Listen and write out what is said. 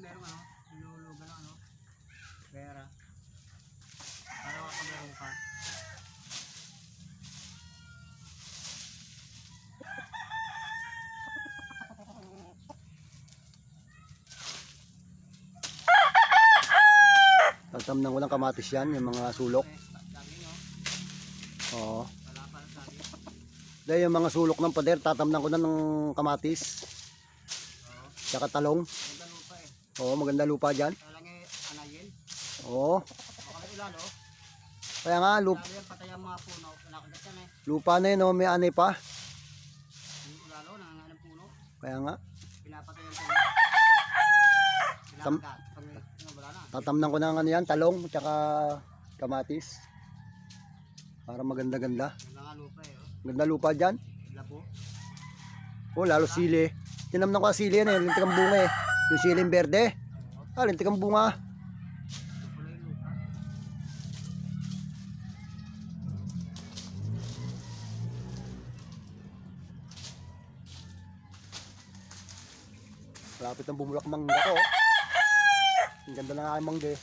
merong ano, nilulugan ng ano, pera. Para makameron ka. Tatamnan ko ng kamatis yan, yung mga sulok. Oo. Dahil yung mga sulok ng pader, tatamnan ko na ng kamatis. Tsaka talong. Maganda lupa eh. Oo, maganda lupa dyan. Kaya lang anayin. Oo. Baka may ilalo. Kaya nga, Ilalo yan, patay ang mga puno. Pinakagat yan eh. lupa na yun, oh, may anay pa. Yung ilalo, nangangain ng puno. Kaya nga, Pinapatay ang puno. Pinakagat. Pag wala na. tatamnan ko ng ano yan, talong, tsaka kamatis. Para maganda-ganda. Ganda nga lupa eh. Oh. Ganda lupa dyan. Labo. Oh, lalo sili. Tinamnan ko ang sili yan eh, lintik ang bunga eh. Yung siling berde. Ah, lintik ang bunga. Ito pala yung lupa. Malapit ang bumulak mangga ko. Ang ganda ng aking mangga eh.